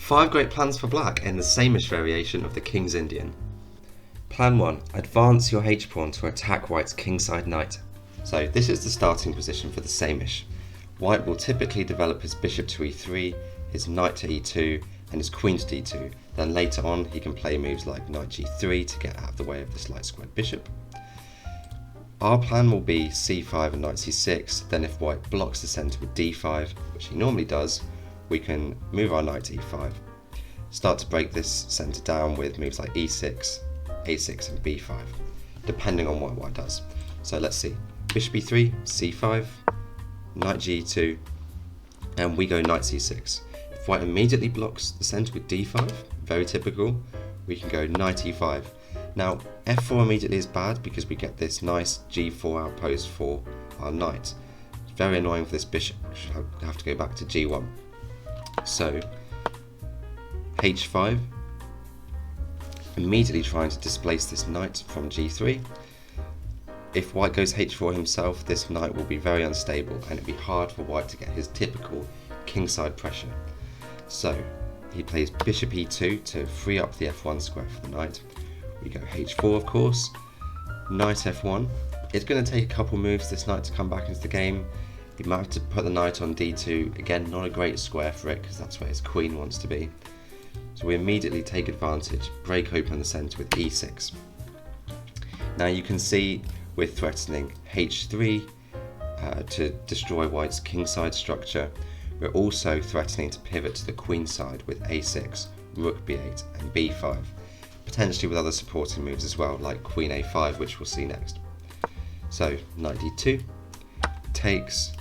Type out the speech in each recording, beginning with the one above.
5 great plans for black in the Sämisch variation of the King's Indian. Plan 1. Advance your h-pawn to attack white's kingside knight. So this is the starting position for the Sämisch. White will typically develop his bishop to e3, his knight to e2 and his queen to d2. Then later on he can play moves like knight g3 to get out of the way of this light squared bishop. Our plan will be c5 and knight c6, then if white blocks the centre with d5, which he normally does, we can move our knight to e5. Start to break this centre down with moves like e6, a6 and b5, depending on what white does. So let's see, bishop e3, c5, knight g2, and we go knight c6. If white immediately blocks the centre with d5, very typical, we can go knight e5. Now f4 immediately is bad because we get this nice g4 outpost for our knight. It's very annoying for this bishop, which should have to go back to g1. So h5, immediately trying to displace this knight from g3. If white goes h4 himself, this knight will be very unstable and it'll be hard for white to get his typical kingside pressure. So he plays bishop e2 to free up the f1 square for the knight. We go h4 of course, knight f1. It's going to take a couple moves for this knight to come back into the game. He might have to put the knight on d2, again not a great square for it because that's where his queen wants to be. So we immediately take advantage, break open the centre with e6. Now you can see we're threatening h3 to destroy white's kingside structure. We're also threatening to pivot to the queen side with a6, rook b8 and b5, potentially with other supporting moves as well like queen a5, which we'll see next. So knight d2, takes,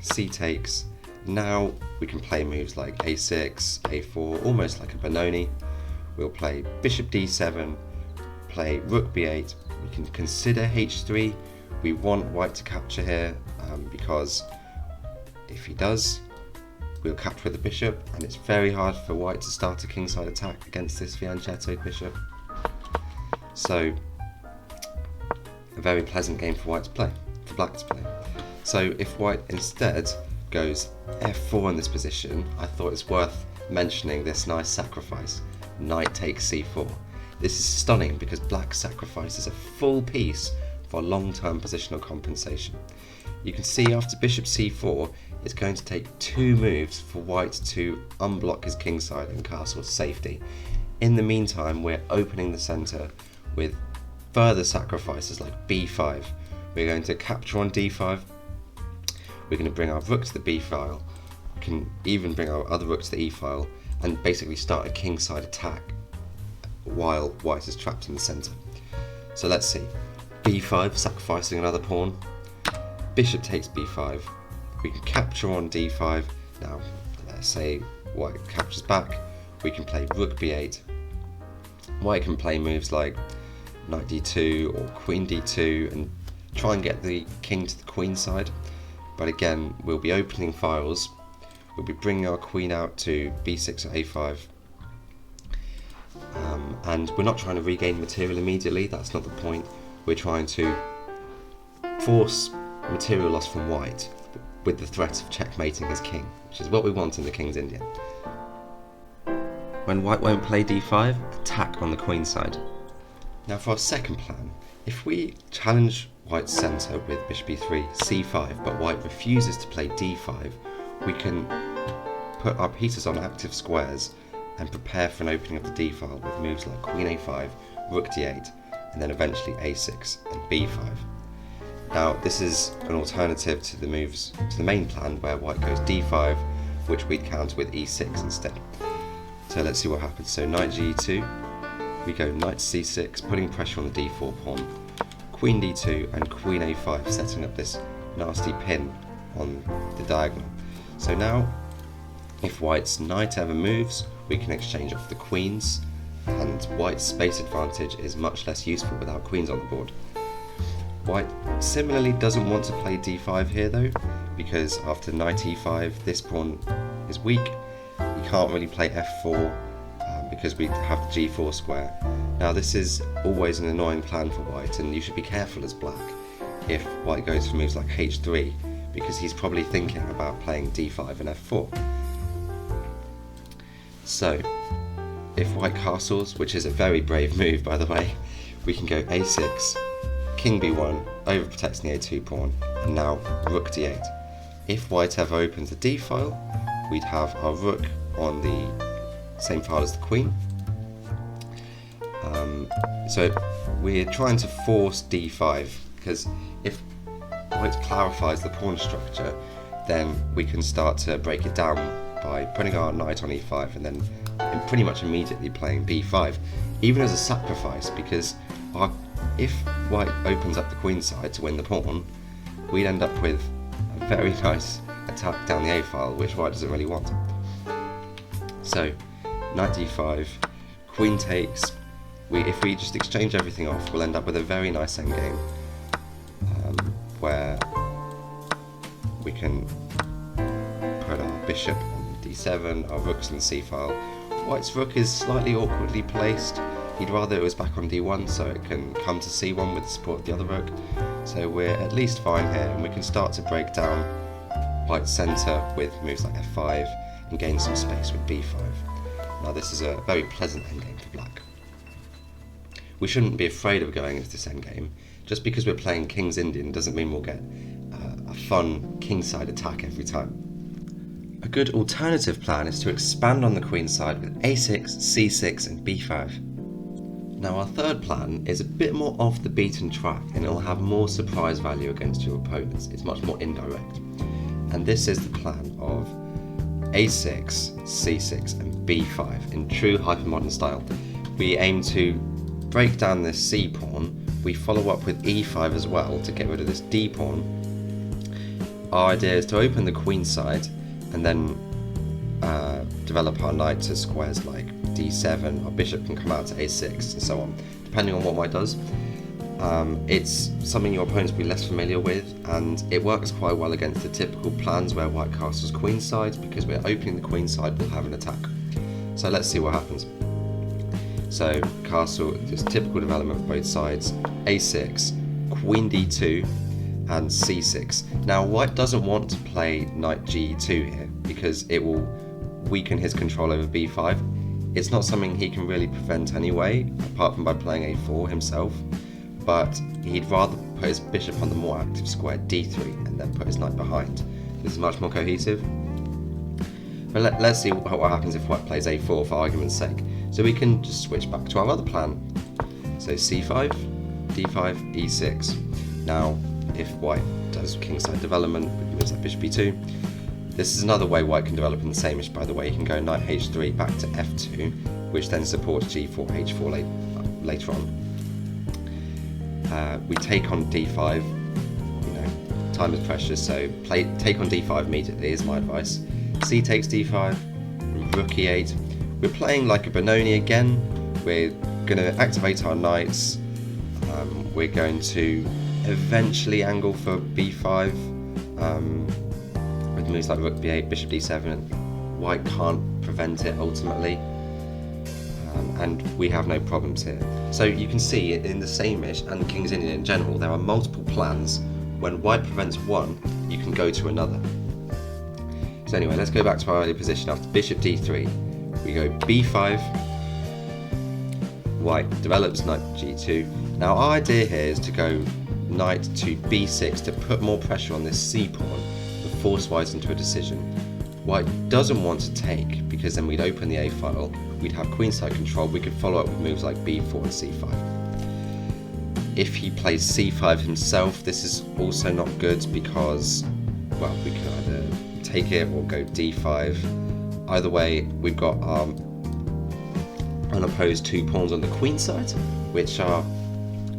c takes. Now we can play moves like a6, a4, almost like a Benoni. We'll play bishop d7, play rook b8. We can consider h3. We want white to capture here because if he does, we'll capture the bishop, and it's very hard for white to start a kingside attack against this fianchettoed bishop. So a very pleasant game for white to play, for black to play. So if white instead goes f4 in this position, I thought it's worth mentioning this nice sacrifice, knight takes c4. This is stunning because black sacrifices a full piece for long-term positional compensation. You can see after bishop c4, it's going to take 2 moves for white to unblock his kingside and castle safety. In the meantime, we're opening the centre with further sacrifices like b5. We're going to capture on d5. We're going to bring our rook to the b file. We can even bring our other rook to the e file and basically start a kingside attack while white is trapped in the centre. So let's see. b5, sacrificing another pawn. Bishop takes b5. We can capture on d5. Now, let's say white captures back. We can play rook b8. White can play moves like knight d2 or queen d2 and try and get the king to the queen side. But again, we'll be opening files. We'll be bringing our queen out to b6 or a5. And we're not trying to regain material immediately, that's not the point. We're trying to force material loss from white with the threat of checkmating his king, which is what we want in the King's Indian. When white won't play d5, attack on the queen side. Now for our second plan, if we challenge white's centre with bishop e3, c5, but white refuses to play d5, we can put our pieces on active squares and prepare for an opening of the d file with moves like queen a5, rook d8, and then eventually a6 and b5. Now this is an alternative to the moves to the main plan where white goes d5, which we'd counter with e6 instead. So let's see what happens. So knight g2, we go knight c6, putting pressure on the d4 pawn, queen d2 and queen a5, setting up this nasty pin on the diagonal. So now if white's knight ever moves, we can exchange off the queens, and white's space advantage is much less useful without queens on the board. White similarly doesn't want to play d5 here though, because after knight e5 this pawn is weak. We can't really play f4 because we have the g4 square. Now this is always an annoying plan for white, and you should be careful as black if white goes for moves like h3, because he's probably thinking about playing d5 and f4. So, if white castles, which is a very brave move by the way, we can go a6, king b1, overprotecting the a2 pawn, and now rook d8. If white ever opens the d file, we'd have our rook on the same file as the queen. So we're trying to force d5, because if white clarifies the pawn structure, then we can start to break it down by putting our knight on e5 and then pretty much immediately playing b5, even as a sacrifice, because if white opens up the queen side to win the pawn, we'd end up with a very nice attack down the a file, which white doesn't really want. So knight d5, queen takes. If we just exchange everything off, we'll end up with a very nice endgame where we can put our bishop on d7, our rook's on the c file. White's rook is slightly awkwardly placed. He'd rather it was back on d1 so it can come to c1 with the support of the other rook. So we're at least fine here, and we can start to break down white's centre with moves like f5 and gain some space with b5. Now this is a very pleasant endgame for black. We shouldn't be afraid of going into this endgame. Just because we're playing King's Indian doesn't mean we'll get a fun kingside attack every time. A good alternative plan is to expand on the queen side with a6, c6 and b5. Now our third plan is a bit more off the beaten track, and it will have more surprise value against your opponents. It's much more indirect. And this is the plan of a6, c6 and b5 in true hypermodern style. We aim to break down this c pawn, we follow up with e5 as well to get rid of this d pawn. Our idea is to open the queen side and then develop our knight to squares like d7, our bishop can come out to a6 and so on, depending on what white does. It's something your opponents will be less familiar with, and it works quite well against the typical plans where white castles queen side, because we're opening the queen side, we'll have an attack. So let's see what happens. So castle, just typical development of both sides, a6, queen d2 and c6. Now white doesn't want to play knight g2 here because it will weaken his control over b5. It's not something he can really prevent anyway, apart from by playing a4 himself, but he'd rather put his bishop on the more active square d3 and then put his knight behind. This is much more cohesive. But let's see what happens if white plays a4 for argument's sake. So we can just switch back to our other plan. So c5, d5, e6. Now, if white does kingside development with moves like bishop e2, this is another way white can develop in the Sämisch, by the way. He can go knight h3 back to f2, which then supports g4, h4 later on. We take on d5. You know, time is precious, so take on d5 immediately is my advice. C takes d5, rook e8. We're playing like a Benoni again. We're going to activate our knights. We're going to eventually angle for b5 with moves like rook b8, bishop d7. White can't prevent it ultimately, and we have no problems here. So you can see in the Sämisch and King's Indian in general, there are multiple plans. When white prevents one, you can go to another. So anyway, let's go back to our earlier position. After bishop d3, we go b5, white develops knight g2. Now our idea here is to go knight to b6 to put more pressure on this c pawn and force white into a decision. White doesn't want to take, because then we'd open the a file, we'd have queenside control, we could follow up with moves like b4 and c5. If he plays c5 himself, this is also not good because, well, we can either take it or go d5. Either way, we've got our unopposed two pawns on the queen side, which are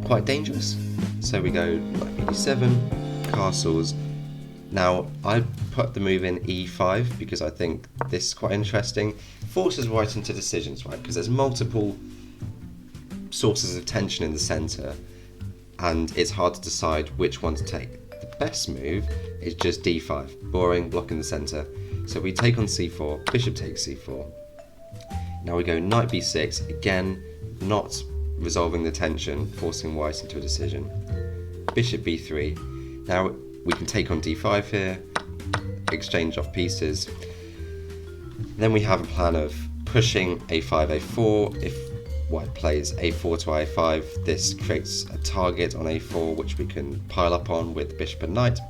quite dangerous. So we go like e7, castles. Now I put the move in e5 because I think this is quite interesting. Forces white into decisions, right? Because there's multiple sources of tension in the centre, and it's hard to decide which one to take. The best move is just d5, boring, blocking the centre. So we take on c4, bishop takes c4. Now we go knight b6, again, not resolving the tension, forcing white into a decision. Bishop b3. Now we can take on d5 here, exchange off pieces. Then we have a plan of pushing a5, a4. If white plays a4 to a5, this creates a target on a4 which we can pile up on with bishop and knight.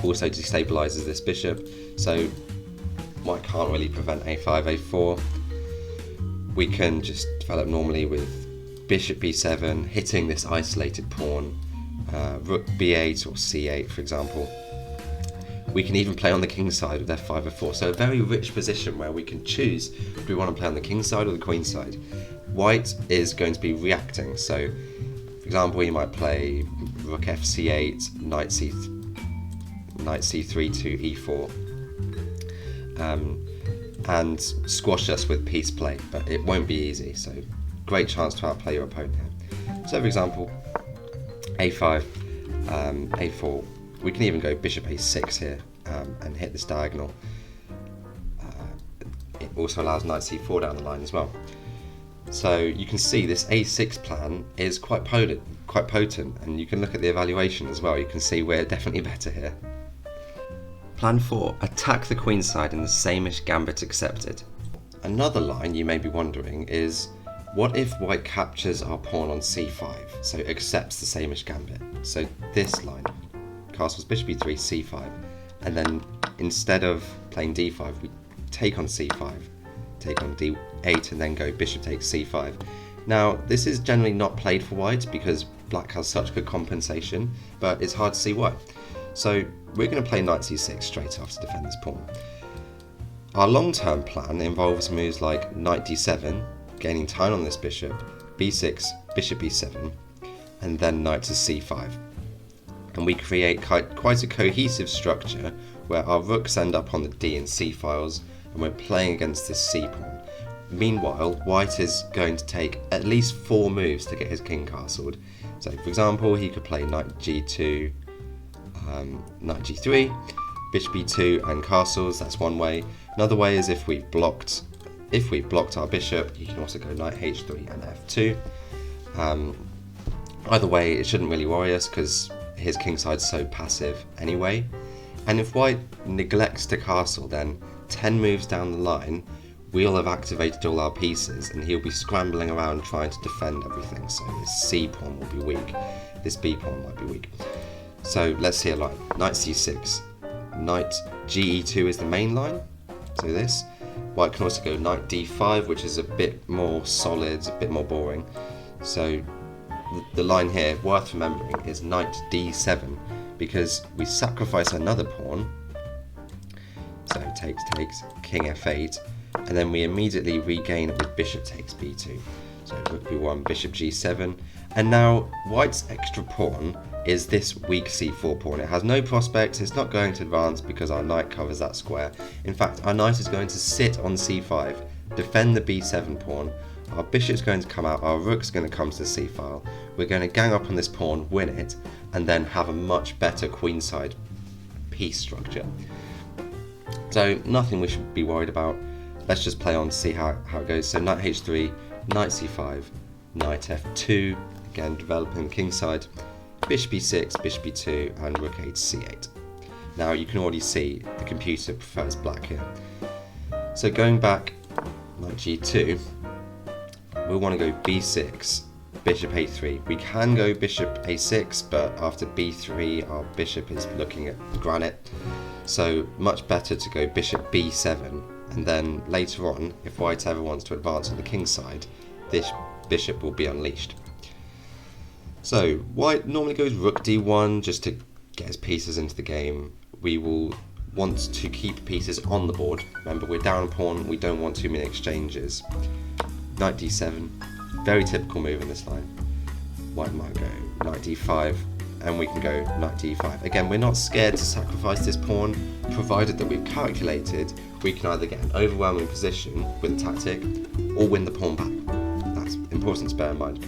Also destabilizes this bishop, so white can't really prevent a5, a4. We can just develop normally with bishop b7, hitting this isolated pawn, rook b8 or c8 for example. We can even play on the king side with f5, f4, so a very rich position where we can choose if we want to play on the king side or the queen side. White is going to be reacting, so for example he might play rook fc8, knight c3 to e4, and squash us with piece play, but it won't be easy, so great chance to outplay your opponent here. So for example, a5, a4, we can even go bishop a6 here and hit this diagonal. It also allows knight c4 down the line as well. So you can see this a6 plan is quite potent, and you can look at the evaluation as well. You can see we're definitely better here. Plan 4, attack the queen side in the Sämisch gambit accepted. Another line you may be wondering is, what if white captures our pawn on c5, so accepts the Sämisch gambit? So this line, castles bishop e3, c5, and then instead of playing d5, we take on c5, take on d8, and then go bishop takes c5. Now, this is generally not played for white because black has such good compensation, but it's hard to see why. So we're going to play knight c6 straight off to defend this pawn. Our long-term plan involves moves like knight d7, gaining time on this bishop, b6, bishop b7, and then knight to c5. And we create quite a cohesive structure where our rooks end up on the d and c files, and we're playing against this c pawn. Meanwhile, white is going to take at least 4 moves to get his king castled. So for example, he could play knight g2, knight g3, bishop e2 and castles. That's one way. Another way is if we've blocked our bishop, you can also go knight h3 and f2. Either way, it shouldn't really worry us because his kingside's so passive anyway. And if white neglects to castle, then 10 moves down the line, we'll have activated all our pieces and he'll be scrambling around trying to defend everything. So this c pawn will be weak, this b pawn might be weak. So let's see a line. Knight c6, knight ge2 is the main line, so this. White can also go knight d5, which is a bit more solid, a bit more boring. So the line here, worth remembering, is knight d7, because we sacrifice another pawn, so takes, king f8, and then we immediately regain it with bishop takes b2. So rook b1, bishop g7, and now white's extra pawn is this weak c4 pawn. It has no prospects, it's not going to advance because our knight covers that square. In fact, our knight is going to sit on c5, defend the b7 pawn, our bishop's going to come out, our rook's going to come to the c file, we're going to gang up on this pawn, win it, and then have a much better queenside piece structure. So nothing we should be worried about. Let's just play on to see how it goes. So knight h3, knight c5, knight f2, again developing kingside, bishop e6, bishop e2, and rook h c8. Now you can already see the computer prefers black here. So going back, knight g2, we'll want to go b6, bishop a3. We can go bishop a6, but after b3 our bishop is looking at granite. So much better to go bishop b7, and then later on, if white ever wants to advance on the king side, this bishop will be unleashed. So white normally goes rook d1 just to get his pieces into the game. We will want to keep pieces on the board. Remember, we're down a pawn, we don't want too many exchanges. Knight d7, very typical move in this line. White might go knight d5, and we can go knight d5. Again, we're not scared to sacrifice this pawn, provided that we've calculated we can either get an overwhelming position with a tactic or win the pawn back. That's important to bear in mind.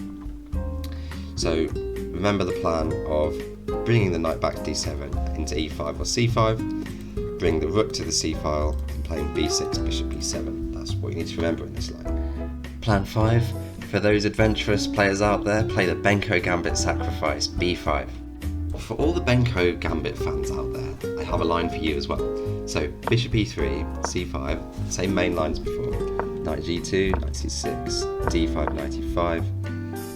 So remember the plan of bringing the knight back to d7 into e5 or c5, bring the rook to the c file, and playing b6, bishop b7. That's what you need to remember in this line. Plan 5, for those adventurous players out there, play the Benko Gambit sacrifice, b5. For all the Benko Gambit fans out there, I have a line for you as well. So bishop e3, c5, same main line as before. knight g2, knight c6, d5, knight e5,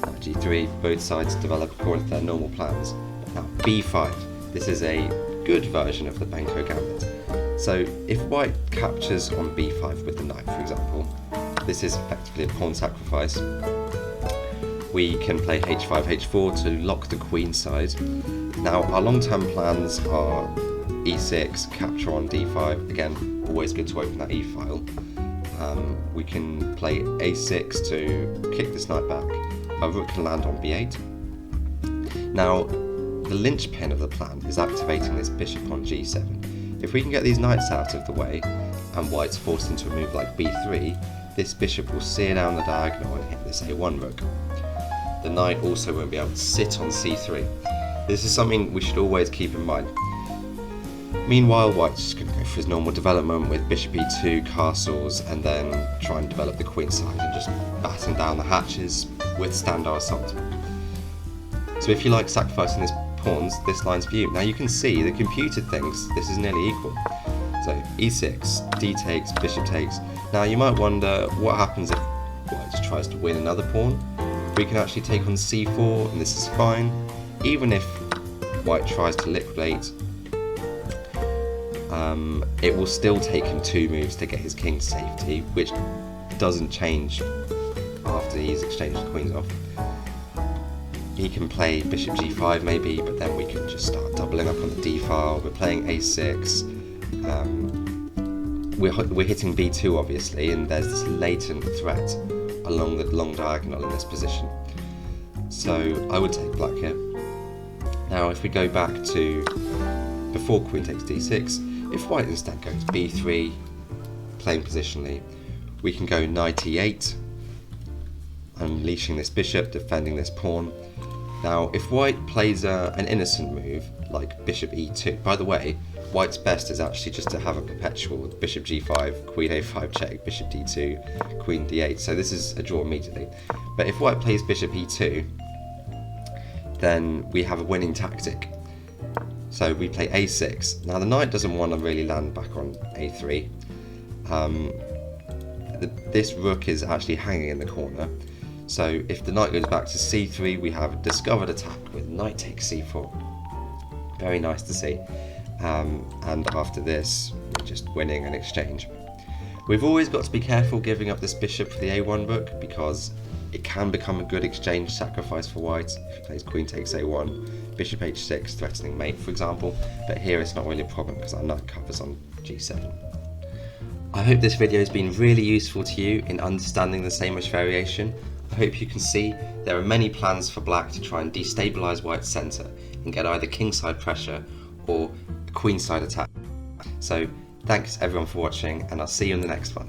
knight g3. Both sides develop according to their normal plans. Now b5, this is a good version of the Benko gambit. So if white captures on b5 with the knight, for example, this is effectively a pawn sacrifice. We can play h5, h4 to lock the queen side. Now our long-term plans are e6, capture on d5, again always good to open that e-file. We can play a6 to kick this knight back. Our rook can land on b8. Now the linchpin of the plan is activating this bishop on g7. If we can get these knights out of the way and white's forced into a move like b3, this bishop will sear down the diagonal and hit this a1 rook. The knight also won't be able to sit on c3. This is something we should always keep in mind. Meanwhile, white's just going to go for his normal development with bishop e2, castles, and then try and develop the queen side and just batten down the hatches, withstand our assault. So if you like sacrificing these pawns, this line's for you. Now you can see the computer thinks this is nearly equal. So e6, d takes, bishop takes. Now you might wonder what happens if white tries to win another pawn. We can actually take on c4 and this is fine. Even if white tries to liquidate, it will still take him 2 moves to get his king to safety, which doesn't change after he's exchanged the queens off. He can play bishop g5 maybe, but then we can just start doubling up on the d-file. We're playing a6. We're hitting b2 obviously, and there's this latent threat along the long diagonal in this position. So I would take black here. Now if we go back to before queen takes d6, if white instead goes b3, playing positionally, we can go knight e8, unleashing this bishop, defending this pawn. Now if white plays an innocent move like bishop e2, by the way, white's best is actually just to have a perpetual with bishop g5, queen a5 check, bishop d2, queen d8, so this is a draw immediately. But if white plays bishop e2, then we have a winning tactic. So we play a6. Now the knight doesn't want to really land back on a3. This rook is actually hanging in the corner. So if the knight goes back to c3, we have a discovered attack with knight takes c4. Very nice to see. And after this, we're just winning an exchange. We've always got to be careful giving up this bishop for the a1 rook because it can become a good exchange sacrifice for white if he plays queen takes a1, bishop h6, threatening mate for example, but here it's not really a problem because our knight covers on g7. I hope this video has been really useful to you in understanding the Sämisch variation. I hope you can see there are many plans for black to try and destabilise white's centre and get either kingside pressure or a queenside attack. So thanks everyone for watching and I'll see you in the next one.